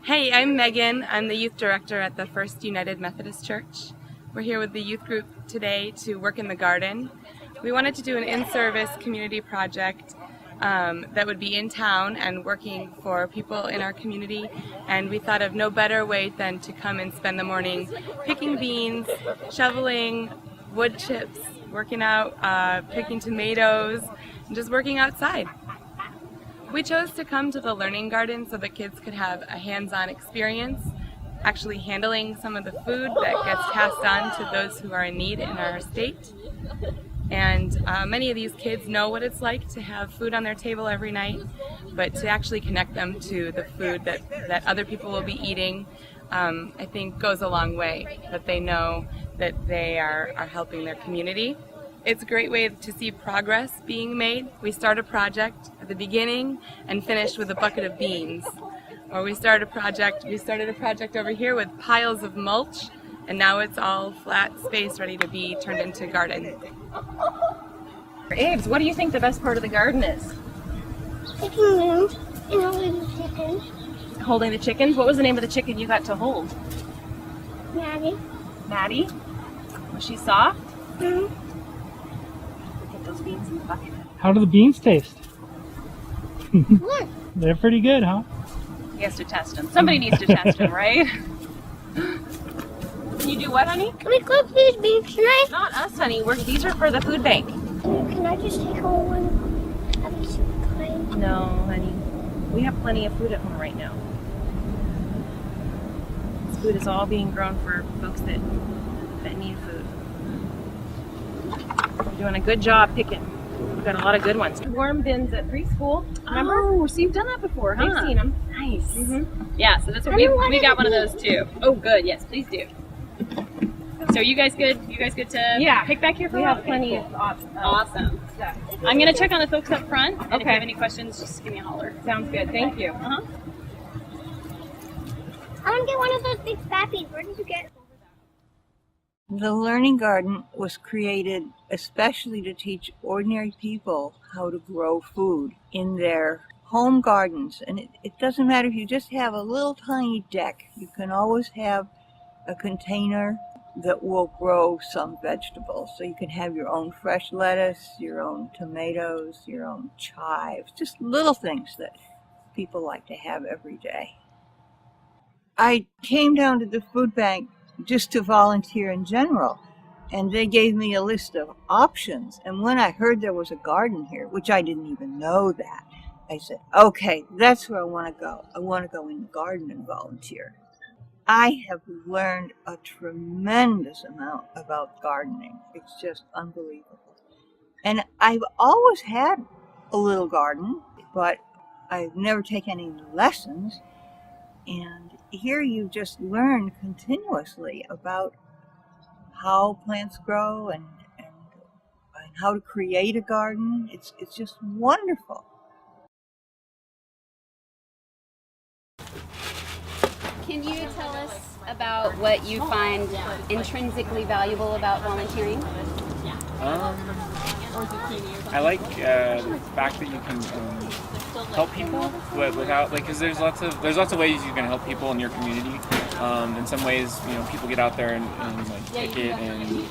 Hey, I'm Megan. I'm the youth director at the First United Methodist Church. We're here with the youth group today to work in the garden. We wanted to do an in-service community project that would be in town and working for people in our community, and we thought of no better way than to come and spend the morning picking beans, shoveling wood chips, working out, picking tomatoes, and just working outside. We chose to come to the Learning Garden so that kids could have a hands-on experience, actually handling some of the food that gets passed on to those who are in need in our state. And many of these kids know what it's like to have food on their table every night, but to actually connect them to the food that other people will be eating, I think goes a long way, that they know that they are helping their community. It's a great way to see progress being made. We start a project at the beginning and finish with a bucket of beans. Or we started a project over here with piles of mulch, and now it's all flat space ready to be turned into garden. Aves, what do you think the best part of the garden is? Picking beans and holding the chickens. Holding the chickens? What was the name of the chicken you got to hold? Maddie. Maddie? Was she soft? Mm-hmm. Get those beans in the bucket. How do the beans taste? Look. They're pretty good, huh? He has to test them. Somebody needs to test them, right? Can you do what, honey? Can we cook these beans tonight? Not us, honey. These are for the food bank. Can I just take home one of each kind? No, honey. We have plenty of food at home right now. This food is all being grown for folks that need food. We're doing a good job picking. We've got a lot of good ones. Worm bins at preschool. Remember? Oh, so you've done that before, huh? They've seen them. Nice. Mm-hmm. Yeah, so that's what I we wanted got one of to those too. Oh, good. Yes, please do. So you guys good? You guys good to pick back here for We a while? have plenty Okay, of Awesome. stuff. I'm going to check on the folks up front. And if you Okay. have any questions, just give me a holler. Sounds good. Thank you. Uh-huh. I want to get one of those big fatties. Where did you get? The Learning Garden was created especially to teach ordinary people how to grow food in their home gardens. And it doesn't matter if you just have a little tiny deck. You can always have a container that will grow some vegetables. So you can have your own fresh lettuce, your own tomatoes, your own chives, just little things that people like to have every day. I came down to the food bank just to volunteer in general, and they gave me a list of options. And when I heard there was a garden here, which I didn't even know that, I said, okay, that's where I want to go. I want to go in the garden and volunteer. I have learned a tremendous amount about gardening. It's just unbelievable. And I've always had a little garden, but I've never taken any lessons. And here you just learn continuously about how plants grow and how to create a garden. It's just wonderful. Can you tell us about what you find intrinsically valuable about volunteering? I like the fact that you can help people without because there's lots of ways you can help people in your community. In some ways, people get out there and like picket and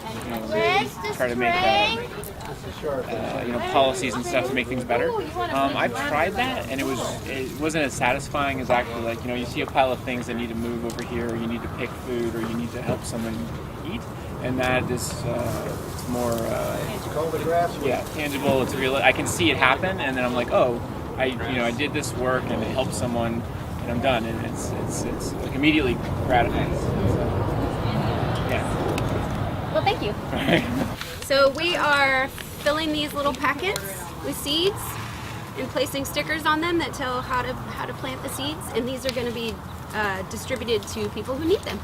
try to make policies and stuff to make things better. I've tried that, and it wasn't as satisfying as actually like you see a pile of things that need to move over here, or you need to pick food, or you need to help someone eat, and that is more tangible. It's real. I can see it happen, and then I'm like, oh, I did this work and it helped someone, and I'm done, and it's like immediately gratifying. So, yeah. Well, thank you. So we are filling these little packets with seeds and placing stickers on them that tell how to plant the seeds, and these are going to be distributed to people who need them.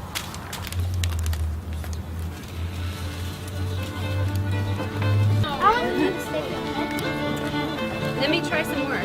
Let me try some more.